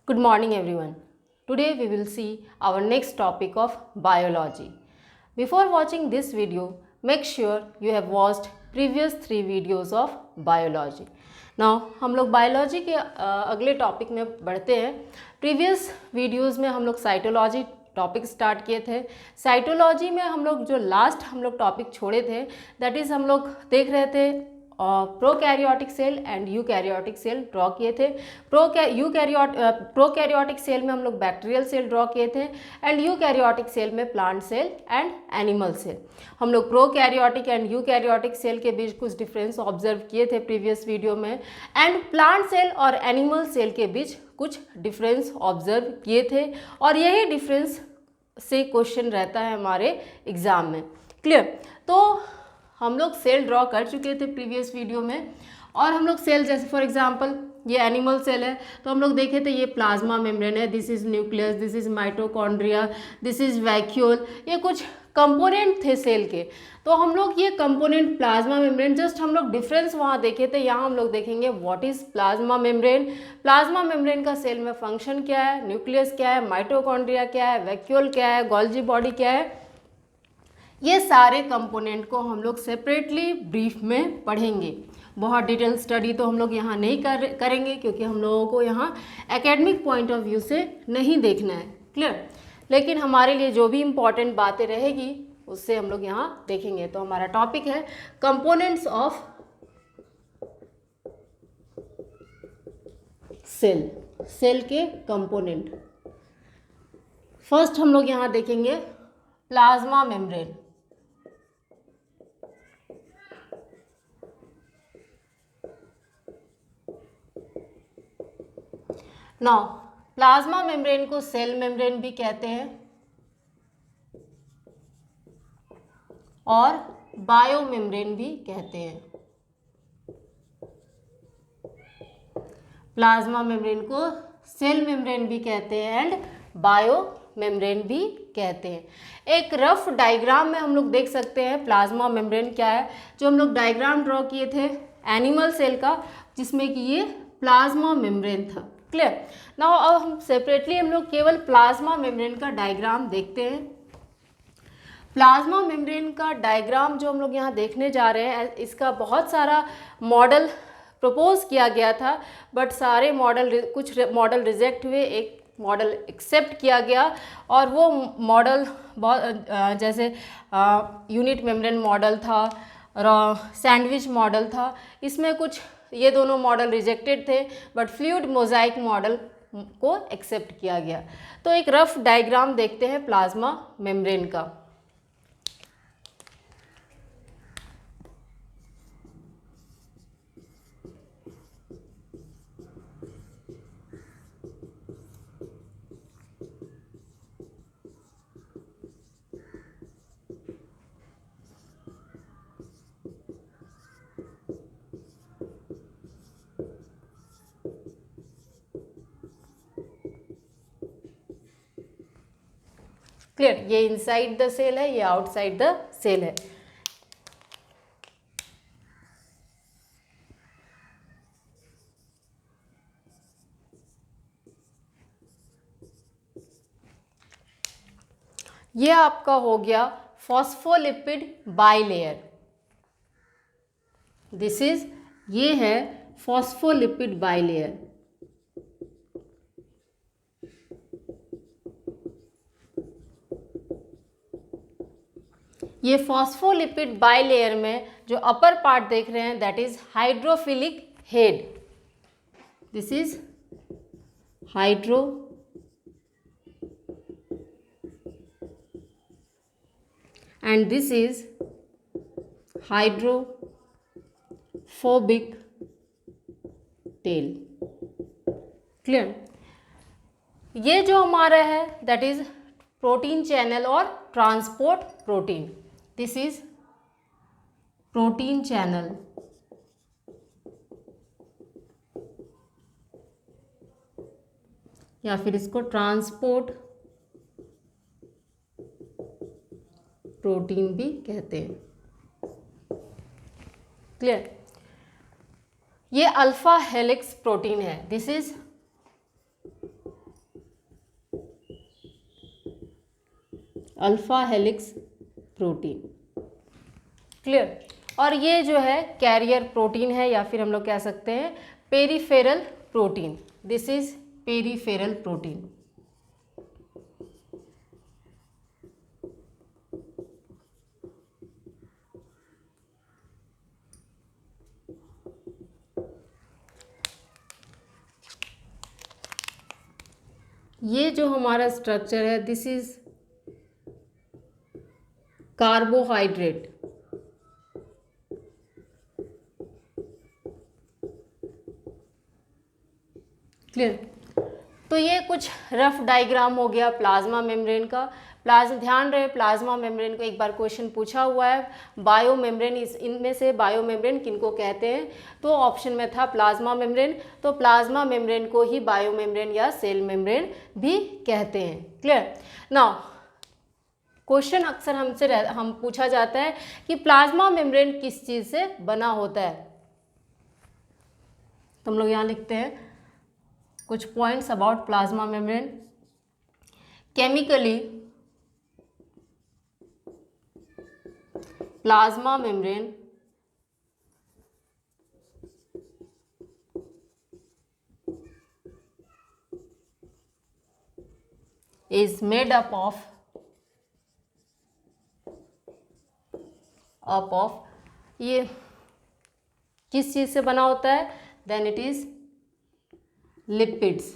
Good morning everyone. Today we will see our next topic of biology. Before watching this video, make sure you have watched previous 3 videos of biology. Now हम लोग biology के अगले topic में बढ़ते हैं. Previous videos में हम लोग साइटोलॉजी टॉपिक स्टार्ट किए थे. साइटोलॉजी में हम लोग जो लास्ट हम लोग टॉपिक छोड़े थे दैट इज़ हम लोग देख रहे थे prokaryotic cell and eukaryotic cell draw किए थे. प्रोकैरियोटिक सेल में हम लोग बैक्टीरियल सेल ड्रॉ किए थे एंड यूकैरियोटिक सेल में plant cell and animal cell. हम लोग प्रोकैरियोटिक एंड यूकैरियोटिक सेल के बीच कुछ डिफरेंस ऑब्जर्व किए थे प्रीवियस वीडियो में एंड प्लांट सेल और एनिमल सेल के बीच कुछ डिफरेंस ऑब्जर्व किए थे और यही डिफरेंस से क्वेश्चन रहता है हमारे एग्जाम में. क्लियर. तो हम लोग सेल ड्रॉ कर चुके थे प्रीवियस वीडियो में और हम लोग सेल जैसे फॉर एग्जांपल ये एनिमल सेल है तो हम लोग देखे थे ये प्लाज्मा मेम्ब्रेन है, this is nucleus, this is mitochondria, this is vacuole. ये कुछ कंपोनेंट थे सेल के. तो हम लोग ये कंपोनेंट प्लाज्मा मेम्ब्रेन जस्ट हम लोग डिफरेंस वहाँ देखे थे. यहाँ हम लोग देखेंगे what is plasma membrane. Plasma membrane का सेल में फंक्शन क्या है, न्यूक्लियस क्या है, माइटोकॉन्ड्रिया क्या है, वैक्यूल क्या है, गोल्जी बॉडी क्या है. ये सारे कंपोनेंट को हम लोग सेपरेटली ब्रीफ में पढ़ेंगे. बहुत डिटेल स्टडी तो हम लोग यहाँ नहीं करेंगे क्योंकि हम लोगों को यहाँ एकेडमिक पॉइंट ऑफ व्यू से नहीं देखना है. क्लियर. लेकिन हमारे लिए जो भी इम्पॉर्टेंट बातें रहेगी उससे हम लोग यहाँ देखेंगे. तो हमारा टॉपिक है कंपोनेंट्स ऑफ सेल. सेल के कंपोनेंट. फर्स्ट हम लोग यहाँ देखेंगे plasma membrane. Now plasma membrane को सेल मेम्ब्रेन भी कहते हैं और बायो मेम्ब्रेन भी कहते हैं. प्लाज्मा मेम्ब्रेन को सेल मेम्ब्रेन भी कहते हैं एंड बायो मेम्ब्रेन भी कहते हैं. एक रफ डायग्राम में हम लोग देख सकते हैं प्लाज्मा मेम्ब्रेन क्या है. जो हम लोग डायग्राम ड्रॉ किए थे एनिमल सेल का जिसमें कि ये प्लाज्मा मेम्ब्रेन था. क्लियर. नाउ अब हम सेपरेटली हम लोग केवल प्लाज्मा मेम्ब्रेन का डायग्राम देखते हैं. प्लाज्मा मेम्ब्रेन का डायग्राम जो हम लोग यहाँ देखने जा रहे हैं इसका बहुत सारा मॉडल प्रपोज किया गया था बट सारे मॉडल कुछ मॉडल रिजेक्ट हुए, एक मॉडल एक्सेप्ट किया गया और वो मॉडल बहुत जैसे यूनिट मेम्ब्रेन मॉडल था और सैंडविच मॉडल था. इसमें कुछ ये दोनों मॉडल रिजेक्टेड थे बट फ्लूइड मोजाइक मॉडल को एक्सेप्ट किया गया. तो एक रफ डायग्राम देखते हैं प्लाज्मा मेम्ब्रेन का. क्लियर. ये इनसाइड द सेल है, ये आउटसाइड द सेल है. ये आपका हो गया फॉस्फोलिपिड बाइलेयर. दिस इज ये है फॉस्फोलिपिड बाइलेयर. ये फॉस्फोलिपिड बाइलेयर में जो अपर पार्ट देख रहे हैं that is hydrophilic head. This is hydro and this is hydrophobic tail. Clear. ये जो हमारा है दैट इज प्रोटीन चैनल और transport protein. This is protein channel या फिर इसको ट्रांसपोर्ट प्रोटीन भी कहते हैं. क्लियर. ये अल्फा हेलिक्स प्रोटीन है. This is alpha helix protein. Clear. और ये जो है कैरियर प्रोटीन है, या फिर हम लोग कह सकते हैं peripheral protein. This is peripheral protein. ये जो हमारा स्ट्रक्चर है, दिस इज कार्बोहाइड्रेट। क्लियर। तो ये कुछ रफ डायग्राम हो गया प्लाज्मा मेम्ब्रेन का। ध्यान रहे प्लाज्मा मेम्ब्रेन को एक बार क्वेश्चन पूछा हुआ है, बायो मेम्ब्रेन इनमें से बायो मेम्ब्रेन किनको कहते हैं, तो ऑप्शन में था प्लाज्मा मेम्ब्रेन। तो प्लाज्मा मेम्ब्रेन को ही बायो मेम्ब्रेन या सेल मेम्ब्रेन भी कहते हैं। क्लियर। नाउ क्वेश्चन अक्सर हम पूछा जाता है कि प्लाज्मा मेम्ब्रेन किस चीज़ से बना होता है। तो हम लोग यहाँ लिखते हैं कुछ points about plasma membrane. Chemically plasma membrane is made up of ये किस चीज़ से बना होता है, then it is lipids.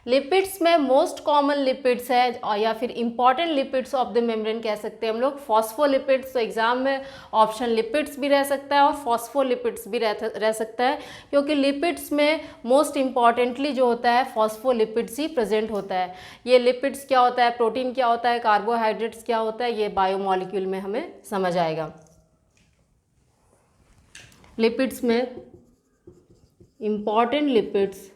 Lipids में मोस्ट कॉमन लिपिड्स है और या फिर important lipids of the membrane कह सकते हैं हम लोग फॉस्फोलिपिड्स। तो एग्जाम में ऑप्शन लिपिड्स भी रह सकता है और फॉस्फोलिपिड्स भी रह सकता है, क्योंकि लिपिड्स में मोस्ट इंपॉर्टेंटली जो होता है फॉस्फोलिपिड्स ही प्रेजेंट होता है। ये लिपिड्स क्या होता है, प्रोटीन क्या होता है, कार्बोहाइड्रेट्स क्या होता है, ये बायोमॉलिक्यूल में हमें समझ आएगा। लिपिड्स में important lipids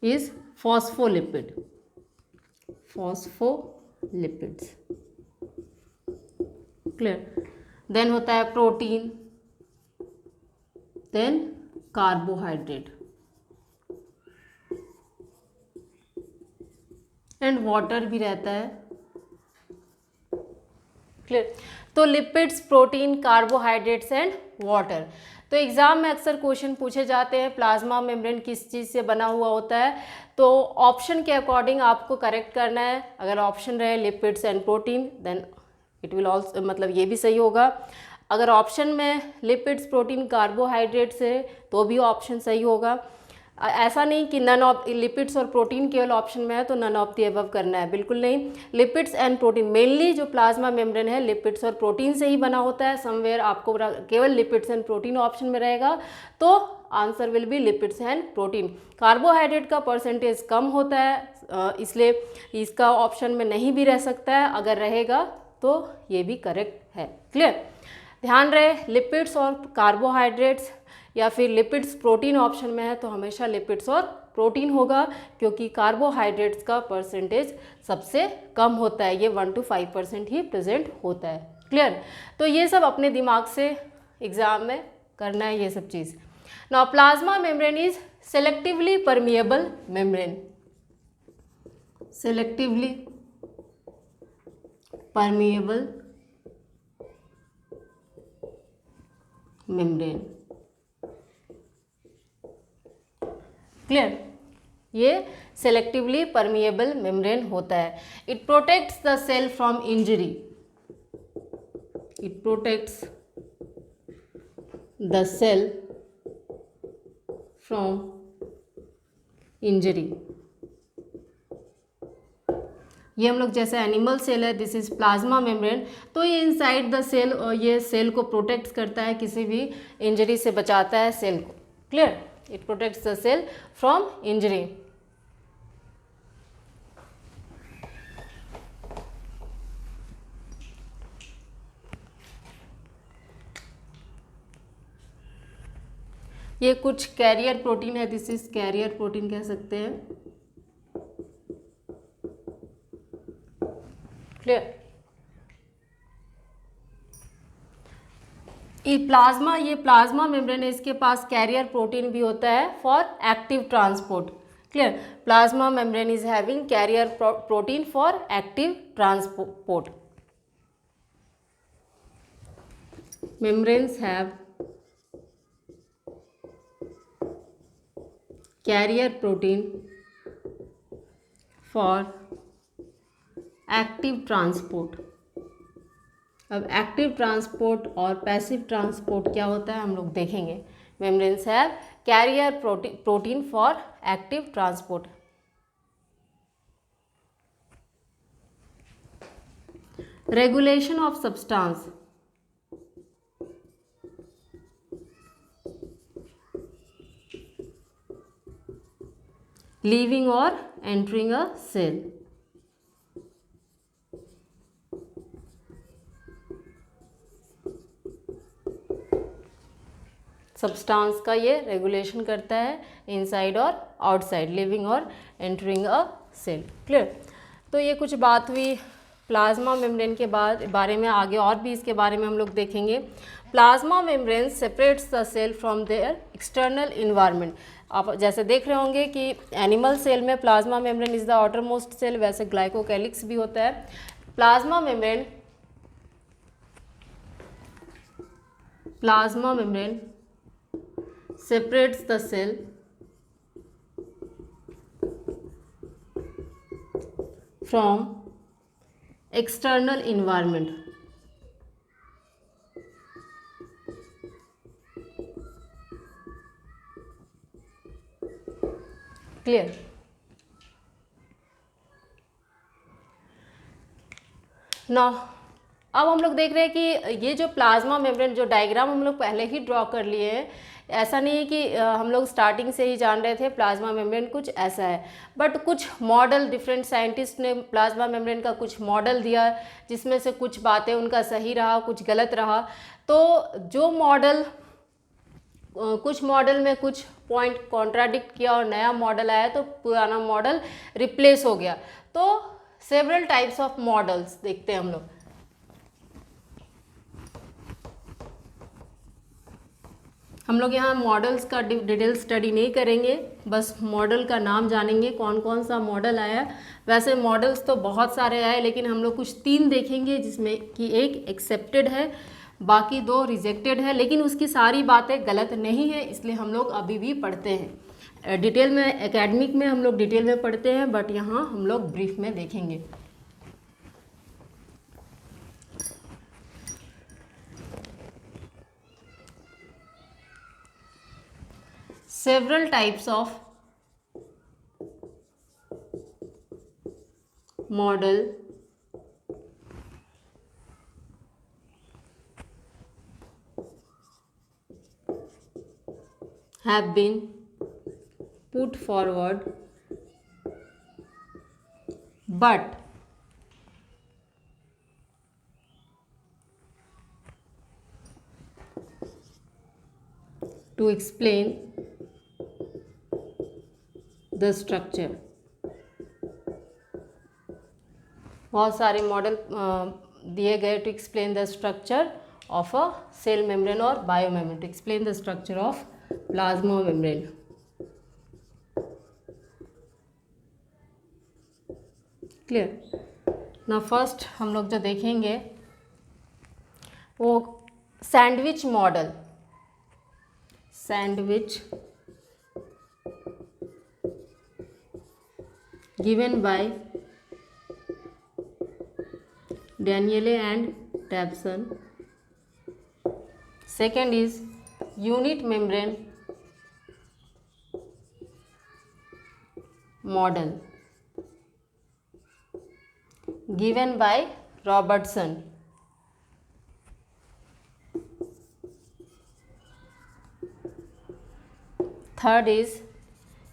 is phospholipid, phospholipids। Clear. Then होता है protein, then carbohydrate and water भी रहता है। क्लियर। तो lipids, protein, carbohydrates and water. तो एग्जाम में अक्सर क्वेश्चन पूछे जाते हैं प्लाज्मा मेम्ब्रेन किस चीज़ से बना हुआ होता है, तो ऑप्शन के अकॉर्डिंग आपको करेक्ट करना है। अगर ऑप्शन रहे lipids and protein, then it will also मतलब ये भी सही होगा। अगर ऑप्शन में लिपिड्स, प्रोटीन, कार्बोहाइड्रेट्स है तो भी ऑप्शन सही होगा। ऐसा नहीं कि नन ऑफ लिपिड्स और प्रोटीन केवल ऑप्शन में है तो नन ऑफ द अबव करना है, बिल्कुल नहीं। लिपिड्स एंड प्रोटीन, मेनली जो प्लाज्मा मेम्ब्रेन है लिपिड्स और प्रोटीन से ही बना होता है। समवेयर आपको केवल लिपिड्स एंड प्रोटीन ऑप्शन में रहेगा तो answer will be lipids and protein. Carbohydrate का परसेंटेज कम होता है, इसलिए इसका ऑप्शन में नहीं भी रह सकता है, अगर रहेगा तो ये भी करेक्ट है। क्लियर। ध्यान रहे लिपिड्स और कार्बोहाइड्रेट्स या फिर लिपिड्स प्रोटीन ऑप्शन में है तो हमेशा लिपिड्स और प्रोटीन होगा, क्योंकि कार्बोहाइड्रेट्स का परसेंटेज सबसे कम होता है, ये 1 to 5% ही प्रेजेंट होता है। क्लियर। तो ये सब अपने दिमाग से एग्जाम में करना है ये सब चीज़। Now plasma membrane is selectively permeable membrane. Selectively permeable membrane. Clear. ये सेलेक्टिवली परमिएबल मेम्ब्रेन होता है। It protects the cell from injury. It protects the cell from injury. ये हम लोग जैसे एनिमल सेल है, दिस इज प्लाज्मा मेम्ब्रेन, तो ये इनसाइड द सेल ये सेल को प्रोटेक्ट करता है, किसी भी इंजरी से बचाता है सेल को। Clear. It protects the cell from injury. ये कुछ कैरियर प्रोटीन है, दिस इज कैरियर प्रोटीन कह सकते हैं। क्लियर। ये प्लाज्मा मेम्ब्रेन है, इसके पास कैरियर प्रोटीन भी होता है for active transport. Clear? Plasma membrane is having carrier protein for active transport. Membranes have carrier protein for active transport. अब एक्टिव ट्रांसपोर्ट और पैसिव ट्रांसपोर्ट क्या होता है हम लोग देखेंगे। Membranes have carrier protein for active transport. Regulation of substance, leaving और entering a cell. Substance का ये रेगुलेशन करता है इनसाइड और आउटसाइड, लिविंग और एंटरिंग अ सेल। क्लियर? तो ये कुछ बात हुई प्लाज्मा मेम्ब्रेन के बारे में। आगे और भी इसके बारे में हम लोग देखेंगे। Plasma membrane separates the cell from their external environment. आप जैसे देख रहे होंगे कि एनिमल सेल में plasma membrane is the outer most cell, वैसे ग्लाइकोकैलिक्स भी होता है। Plasma membrane separates the cell from external environment. Clear? Now अब हम लोग देख रहे हैं कि ये जो प्लाज्मा मेम्ब्रेन जो डायग्राम हम लोग पहले ही ड्रॉ कर लिए हैं, ऐसा नहीं है कि हम लोग स्टार्टिंग से ही जान रहे थे प्लाज्मा मेम्ब्रेन कुछ ऐसा है, बट कुछ मॉडल डिफरेंट साइंटिस्ट ने प्लाज्मा मेम्ब्रेन का कुछ मॉडल दिया जिसमें से कुछ बातें उनका सही रहा, कुछ गलत रहा। तो जो मॉडल कुछ मॉडल में कुछ पॉइंट कॉन्ट्राडिक्ट किया और नया मॉडल आया तो पुराना मॉडल रिप्लेस हो गया। तो सेवरल टाइप्स ऑफ मॉडल्स देखते हैं हम लोग। हम लोग यहाँ मॉडल्स का डिटेल स्टडी नहीं करेंगे, बस मॉडल का नाम जानेंगे कौन कौन सा मॉडल आया। वैसे मॉडल्स तो बहुत सारे आए, लेकिन हम लोग कुछ 3 देखेंगे जिसमें कि एक एक्सेप्टेड है, बाकी 2 रिजेक्टेड है, लेकिन उसकी सारी बातें गलत नहीं है, इसलिए हम लोग अभी भी पढ़ते हैं। डिटेल में एकेडमिक में हम लोग डिटेल में पढ़ते हैं, बट यहाँ हम लोग ब्रीफ में देखेंगे। Several types of model have been put forward, but to explain the structure, बहुत सारे मॉडल दिए गए to explain the structure of a cell membrane और biomembrane, to explain the structure of plasma membrane. Clear? ना first हम लोग जो देखेंगे वो sandwich model. Sandwich given by Daniele and Tabson. Second is unit membrane model given by Robertson. Third is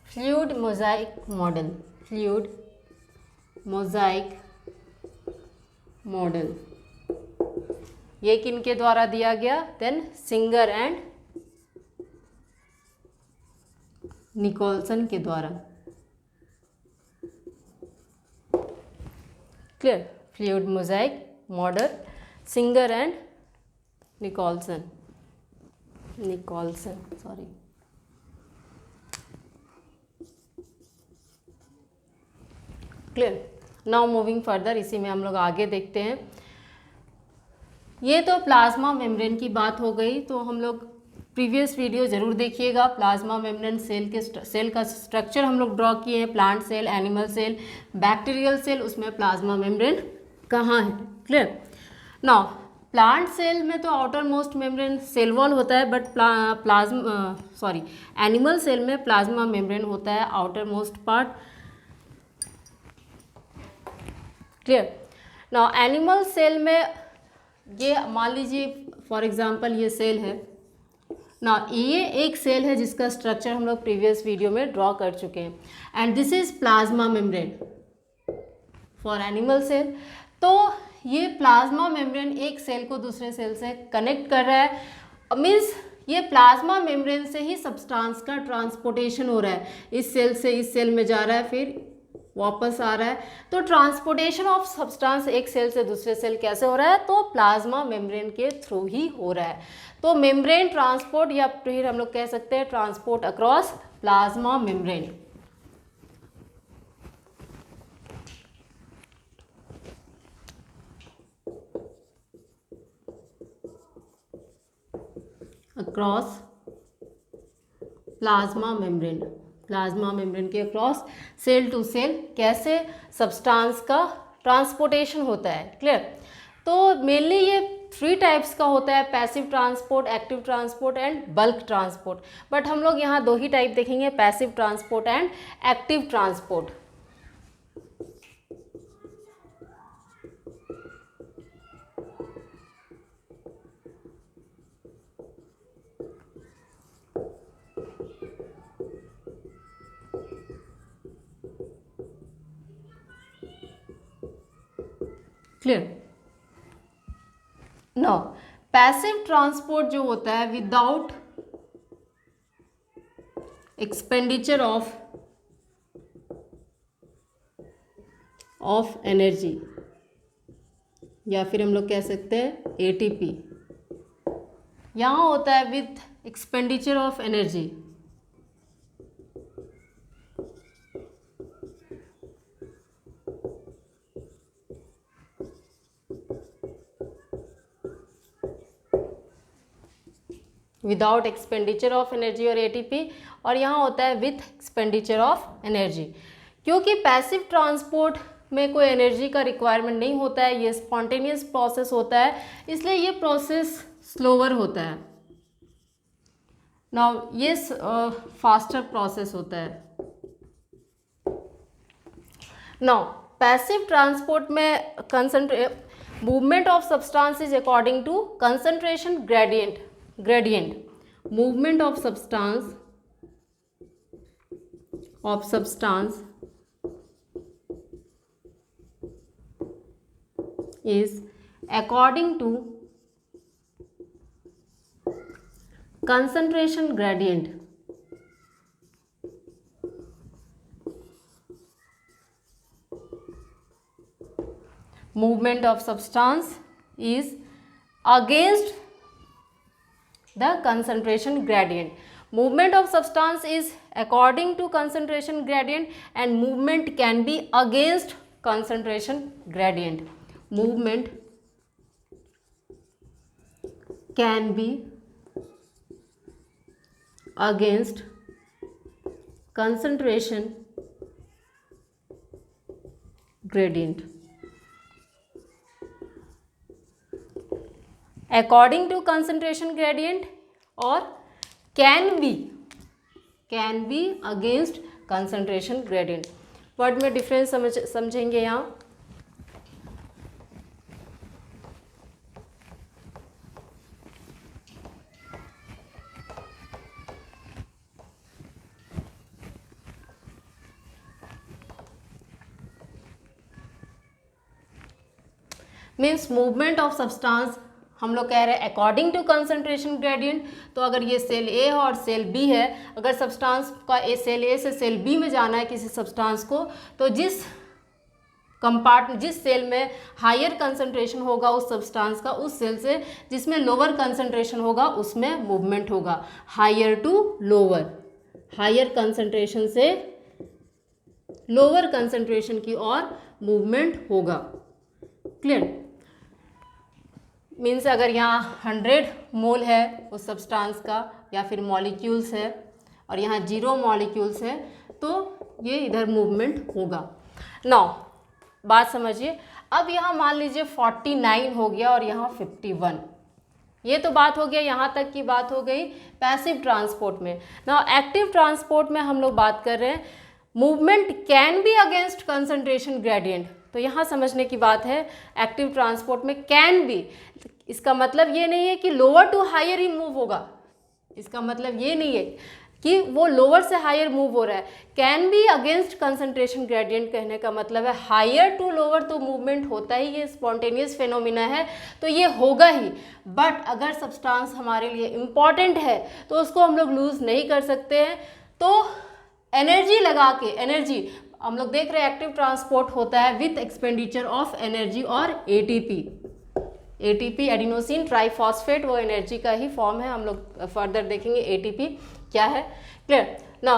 fluid mosaic model. Fluid mosaic model, ये किनके द्वारा दिया गया? देन सिंगर एंड निकोलसन के द्वारा। Clear? Fluid mosaic model, Singer and Nicolson sorry. Clear. Now moving further, इसी में हम लोग आगे देखते हैं। ये तो प्लाज्मा मेम्ब्रेन की बात हो गई, तो हम लोग प्रीवियस वीडियो ज़रूर देखिएगा। प्लाज्मा मेम्ब्रेन सेल का स्ट्रक्चर हम लोग ड्रॉ किए हैं, plant cell, animal cell, bacterial cell, उसमें प्लाज्मा मेम्ब्रेन कहाँ है, क्लियर। नाउ प्लांट सेल में तो outer most membrane cell wall होता है, बट एनिमल सेल में प्लाज्मा मेम्ब्रेन होता है outer most part, clear. Now animal cell में ये मान लीजिए फॉर एग्जांपल ये सेल है ना, ये एक सेल है जिसका स्ट्रक्चर हम लोग प्रीवियस वीडियो में ड्रॉ कर चुके हैं, and this is plasma membrane for animal cell. तो ये प्लाज्मा मेम्ब्रेन एक सेल को दूसरे सेल से कनेक्ट कर रहा है, मीन्स ये प्लाज्मा मेम्ब्रेन से ही सब्सटेंस का ट्रांसपोर्टेशन हो रहा है, इस सेल से इस सेल में जा रहा है, फिर वापस आ रहा है। तो ट्रांसपोर्टेशन ऑफ सब्सटेंस एक सेल से दूसरे सेल कैसे हो रहा है, तो प्लाज्मा मेम्ब्रेन के थ्रू ही हो रहा है। तो मेम्ब्रेन ट्रांसपोर्ट, या फिर हम लोग कह सकते हैं transport across plasma membrane. Across plasma membrane, plasma membrane के अक्रॉस सेल टू सेल कैसे सब्सटेंस का ट्रांसपोर्टेशन होता है, क्लियर। तो मेनली ये 3 टाइप्स का होता है, passive transport, active transport and bulk transport. But हम लोग यहाँ 2 ही टाइप देखेंगे, passive transport and active transport. Clear. No, passive transport जो होता है विदाउट एक्सपेंडिचर ऑफ एनर्जी, या फिर हम लोग कह सकते हैं एटीपी, यहाँ होता है with expenditure of energy. Without expenditure of energy और एटीपी, और यहाँ होता है विथ एक्सपेंडिचर ऑफ एनर्जी। क्योंकि पैसिव ट्रांसपोर्ट में कोई एनर्जी का रिक्वायरमेंट नहीं होता है, ये स्पॉन्टेनियस प्रोसेस होता है, इसलिए ये प्रोसेस स्लोअर होता है। नाउ ये फास्टर प्रोसेस होता है। नाउ पैसिव ट्रांसपोर्ट में movement of substance is according to concentration gradient, movement of substance is according to concentration gradient. Movement of substance is against the concentration gradient. Movement of substance is according to concentration gradient, and movement can be against concentration gradient. Movement can be against concentration gradient. According to concentration gradient or can be against concentration gradient. Word में difference समझेंगे यहाँ। Means movement of substance हम लोग कह रहे हैं according to concentration gradient. तो अगर ये सेल ए है और सेल बी है, अगर सब्सटेंस का सेल ए से सेल बी में जाना है किसी सब्सटेंस को, तो जिस सेल में हायर कंसंट्रेशन होगा उस सब्सटेंस का, उस सेल से जिसमें लोअर कंसंट्रेशन होगा उसमें मूवमेंट होगा, higher to lower, higher concentration से लोअर कंसंट्रेशन की ओर मूवमेंट होगा। क्लियर? मीन्स अगर यहाँ 100 मोल है उस सब्सटेंस का या फिर मॉलिक्यूल्स है और यहाँ 0 मॉलिक्यूल्स है तो ये इधर मूवमेंट होगा। नाउ बात समझिए, अब यहाँ मान लीजिए 49 हो गया और यहाँ 51, ये तो बात हो गया, यहाँ तक की बात हो गई पैसिव ट्रांसपोर्ट में। नाउ एक्टिव ट्रांसपोर्ट में हम लोग बात कर रहे हैं movement can be against concentration gradient. तो यहाँ समझने की बात है एक्टिव ट्रांसपोर्ट में कैन बी, इसका मतलब ये नहीं है कि लोअर टू हायर ही मूव होगा, इसका मतलब ये नहीं है कि वो लोअर से हायर मूव हो रहा है। Can be against concentration gradient कहने का मतलब है हायर टू लोअर तो मूवमेंट होता ही, ये स्पॉन्टेनियस फिनोमिना है तो ये होगा ही। बट अगर सब्सटेंस हमारे लिए इम्पॉर्टेंट है तो उसको हम लोग लूज नहीं कर सकते हैं। तो एनर्जी लगा के, एनर्जी हम लोग देख रहे हैं एक्टिव ट्रांसपोर्ट होता है विथ एक्सपेंडिचर ऑफ एनर्जी और एटीपी। एटीपी एडिनोसिन ट्राइफॉस्फेट वो एनर्जी का ही फॉर्म है, हम लोग फर्दर देखेंगे एटीपी क्या है। क्लियर ना?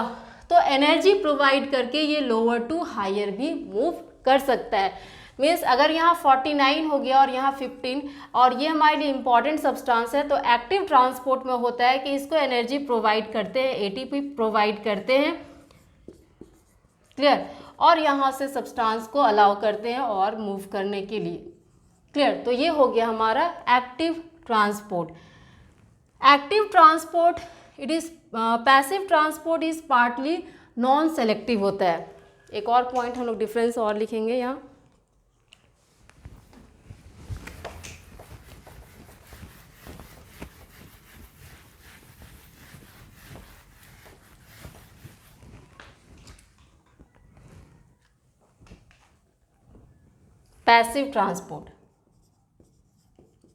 तो एनर्जी प्रोवाइड करके ये लोअर टू हायर भी मूव कर सकता है। मीन्स अगर यहाँ 49 हो गया और यहाँ 15 और ये हमारे लिए इम्पॉर्टेंट सब्सटेंस है तो एक्टिव ट्रांसपोर्ट में होता है कि इसको एनर्जी प्रोवाइड करते हैं, एटीपी प्रोवाइड करते हैं। क्लियर? और यहाँ से सब्सटेंस को अलाउ करते हैं और मूव करने के लिए। क्लियर? तो ये हो गया हमारा active transport. Active transport it is passive transport is partly non selective होता है। एक और पॉइंट हम लोग डिफरेंस और लिखेंगे यहाँ। पैसिव ट्रांसपोर्ट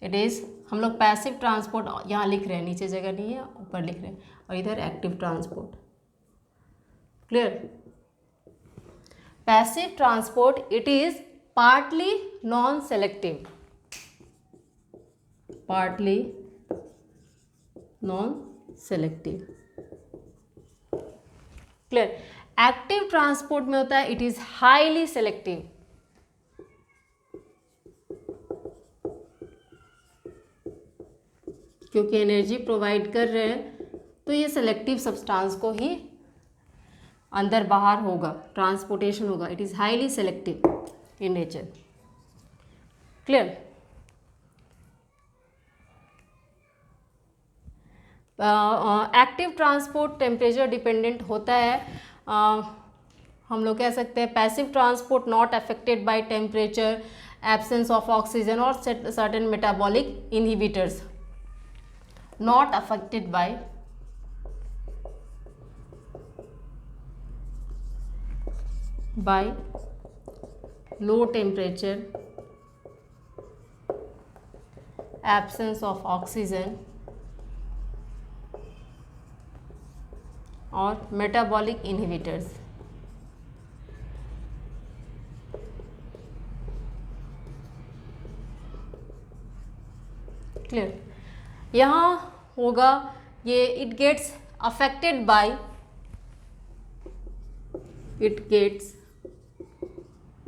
इट इज, हम लोग पैसिव ट्रांसपोर्ट यहाँ लिख रहे हैं, नीचे जगह नहीं है ऊपर लिख रहे हैं, और इधर active transport. Clear? Passive transport it is partly non selective, partly non selective. Clear? Active transport में होता है इट इज हाईली सेलेक्टिव। क्योंकि एनर्जी प्रोवाइड कर रहे हैं तो ये सेलेक्टिव सब्सटेंस को ही अंदर बाहर होगा, ट्रांसपोर्टेशन होगा। It is highly selective in nature. Clear? Active transport temperature dependent होता है। हम लोग कह सकते हैं passive transport not affected by temperature, absence of oxygen और certain metabolic inhibitors. Not affected by low temperature, absence of oxygen और metabolic inhibitors। क्लियर? यहाँ होगा ये it gets affected by, it gets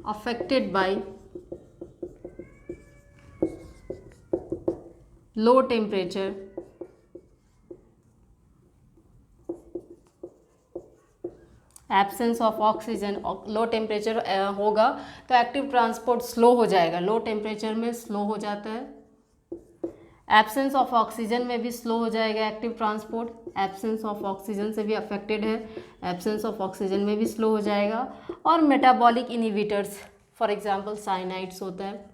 affected by low temperature, absence of oxygen. Low temperature होगा तो active transport slow हो जाएगा, low temperature में स्लो हो जाता है। एब्सेंस ऑफ ऑक्सीजन में भी स्लो हो जाएगा active transport, absence of oxygen से भी अफेक्टेड है, एब्सेंस ऑफ ऑक्सीजन में भी स्लो हो जाएगा। और metabolic inhibitors for example cyanides होता है।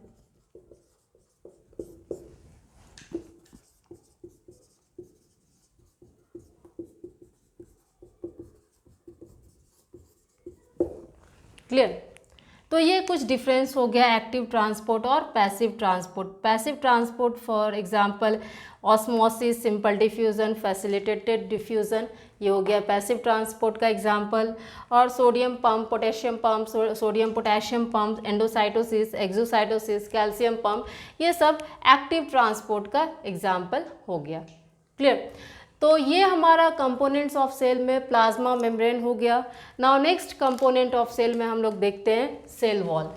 क्लियर? तो ये कुछ डिफरेंस हो गया एक्टिव ट्रांसपोर्ट और passive transport. Passive transport for example osmosis, simple diffusion, facilitated diffusion, ये हो गया पैसिव ट्रांसपोर्ट का एग्जांपल। और sodium pump, potassium pump, sodium potassium pump, endocytosis, exocytosis, calcium pump, ये सब एक्टिव ट्रांसपोर्ट का एग्जांपल हो गया। क्लियर? तो ये हमारा कंपोनेंट्स ऑफ सेल में प्लाज्मा मेम्ब्रेन हो गया। Now next component of cell में हम लोग देखते हैं cell wall.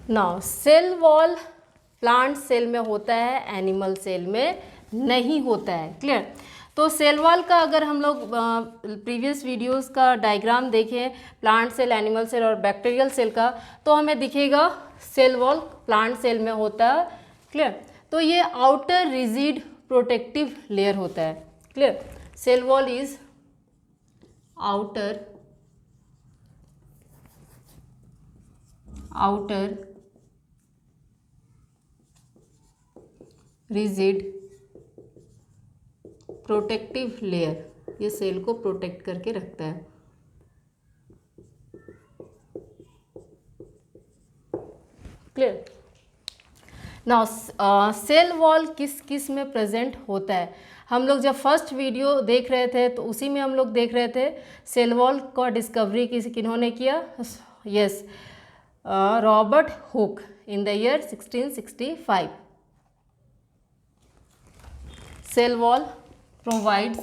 Now cell wall plant cell में होता है, एनिमल सेल में नहीं होता है। क्लियर? तो सेल वॉल का अगर हम लोग प्रीवियस वीडियोस का डायग्राम देखें प्लांट सेल, एनिमल सेल और बैक्टीरियल सेल का, तो हमें दिखेगा सेल वॉल प्लांट सेल में होता है। क्लियर? तो ये आउटर रिजिड प्रोटेक्टिव लेयर होता है। Clear? Cell wall is outer rigid protective layer, ये सेल को प्रोटेक्ट करके रखता है। क्लियर? नाउ सेल वॉल किस किस में प्रेजेंट होता है? हम लोग जब फर्स्ट वीडियो देख रहे थे तो उसी में हम लोग देख रहे थे सेल वॉल का डिस्कवरी किन्होंने किया? Yes, Robert Hooke in the year 1665. Cell wall provides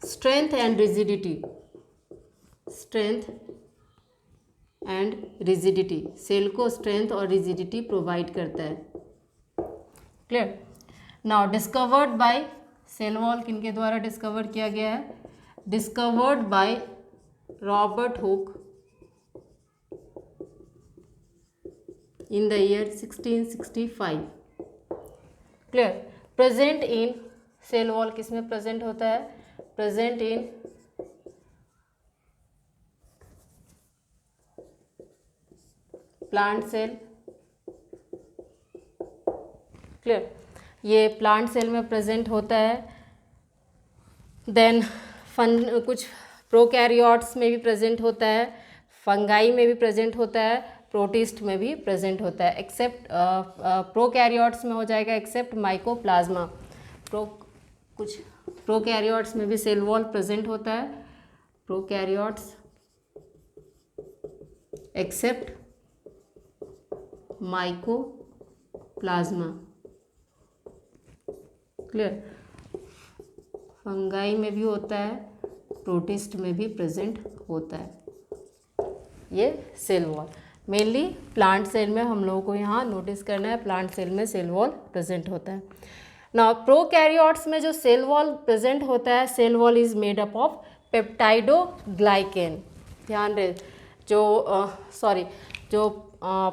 strength and rigidity. Cell को स्ट्रेंथ और रिजिडिटी प्रोवाइड करता है। Clear? Now discovered by, cell wall किनके द्वारा डिस्कवर किया गया है? Discovered by Robert Hooke in the year 1665. Clear? Present in, cell wall किस में प्रेजेंट होता है? Present in plant cell. Clear? ये प्लांट सेल में प्रेजेंट होता है। देन कुछ प्रोकैरियोट्स में भी प्रेजेंट होता है, फंगाई में भी प्रेजेंट होता है, प्रोटिस्ट में भी प्रेजेंट होता है। एक्सेप्ट प्रोकैरियोट्स में हो जाएगा एक्सेप्ट माइकोप्लाज्मा। कुछ प्रोकैरियोट्स में भी सेल वॉल प्रेजेंट होता है, prokaryotes except mycoplasma. Clear? Fungi में भी होता है, प्रोटिस्ट में भी प्रेजेंट होता है। ये cell wall mainly plant cell में हम लोगों को यहाँ नोटिस करना है, प्लांट सेल में सेल वॉल प्रेजेंट होता है। नाउ प्रोकैरियोट्स में जो सेल वॉल प्रेजेंट होता है, cell wall is made up of peptidoglycan. ध्यान रहे, जो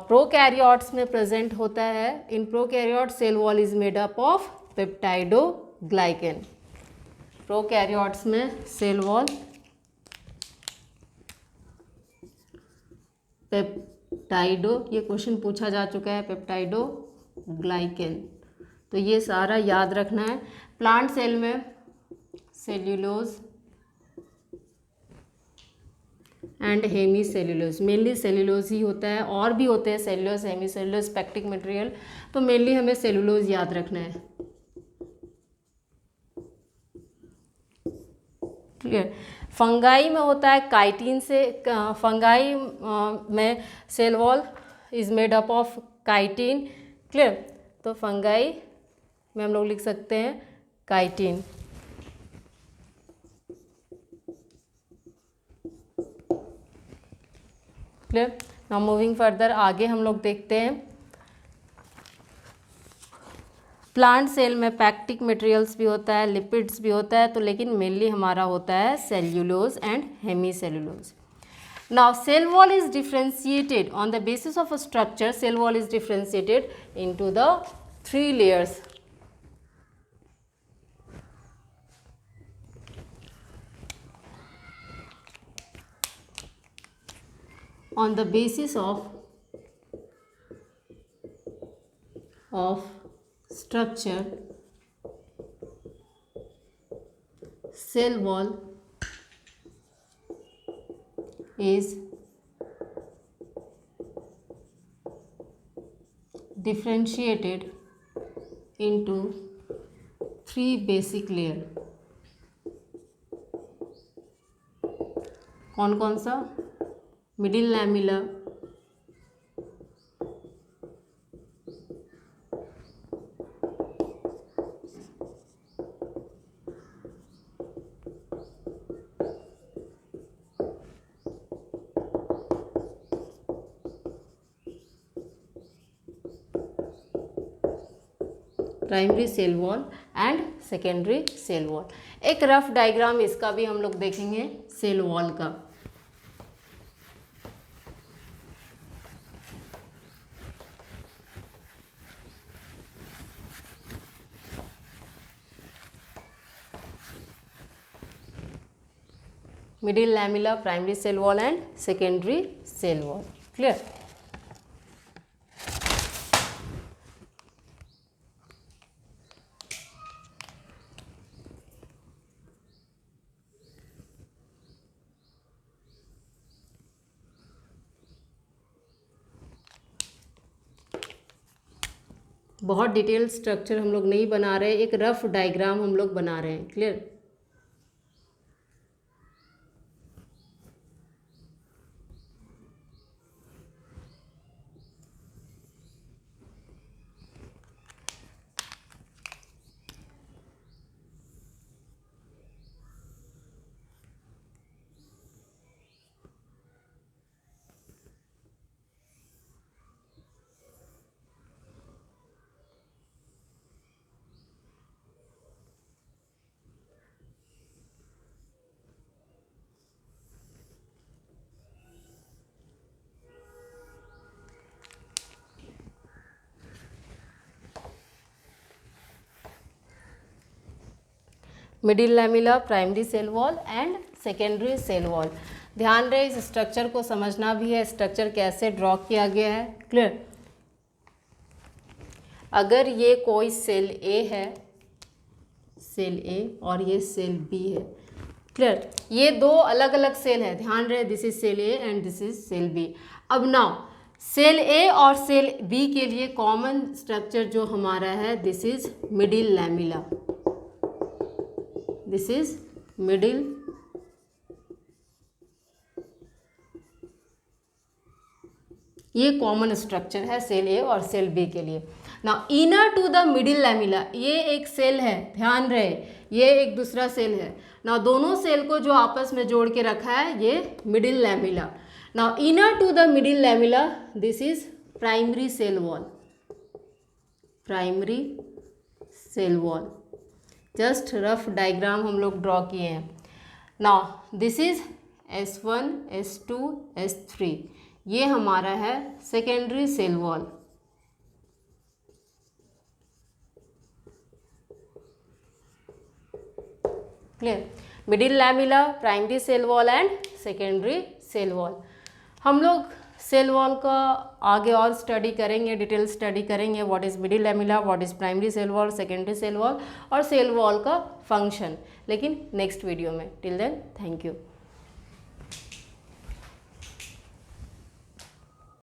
प्रोकैरियोट्स में प्रेजेंट होता है, in prokaryote cell wall is made up of peptidoglycan. Prokaryotes में सेल वॉल पेप्टाइडो, ये क्वेश्चन पूछा जा चुका है, पेप्टाइडोग्लाइकेन। तो ये सारा याद रखना है। प्लांट सेल में cellulose and hemicellulose, mainly cellulose ही होता है, और भी होते हैं cellulose, hemicellulose, pectic material, तो मेनली हमें सेल्यूलोज याद रखना है। क्लियर? फंगाई में होता है काइटिन से, फंगाई में cell wall is made up of chitin. Clear? तो फंगाई में हम लोग लिख सकते हैं chitin. Clear? Now moving further, आगे हम लोग देखते हैं प्लांट सेल में पैक्टिक मटेरियल्स भी होता है, लिपिड्स भी होता है, तो लेकिन मेनली हमारा होता है cellulose and hemicellulose. Now cell wall is differentiated on the basis of a structure, cell wall is differentiated into the 3 layers. on the basis of structure, cell wall is differentiated into 3 basic layer. कौन कौन सा? Middle lamella, primary cell wall and secondary cell wall. एक rough diagram इसका भी हम लोग देखेंगे cell wall का। Middle lamella, primary cell wall and secondary cell wall. Clear? बहुत डिटेल स्ट्रक्चर हम लोग नहीं बना रहे, एक रफ डायग्राम हम लोग बना रहे हैं। Clear? Middle lamella, primary cell wall and secondary cell wall. ध्यान रहे इस स्ट्रक्चर को समझना भी है, स्ट्रक्चर कैसे ड्रॉ किया गया है। क्लियर? अगर ये कोई सेल ए है, सेल ए, और ये सेल बी है। क्लियर? ये दो अलग अलग सेल है, ध्यान रहे, this is cell A and this is cell B. अब नाउ सेल ए और सेल बी के लिए कॉमन स्ट्रक्चर जो हमारा है, this is middle lamella, this is middle ये कॉमन स्ट्रक्चर है सेल ए और सेल बी के लिए। Now inner to the middle lamella, ये एक सेल है, ध्यान रहे, ये एक दूसरा सेल है। नाउ दोनों सेल को जो आपस में जोड़ के रखा है ये middle lamella. Now inner to the middle lamella, this is primary cell wall, primary cell wall. Just rough diagram हम लोग ड्रॉ किए हैं। Now this is S1, S2, S3, ये हमारा है secondary cell wall. Clear? Middle lamella, primary cell wall and secondary cell wall. हम लोग cell wall का आगे और स्टडी करेंगे, डिटेल स्टडी करेंगे, what is middle lamella, what is primary cell wall, secondary cell wall और सेल वॉल का function, लेकिन नेक्स्ट वीडियो में। Till then thank you.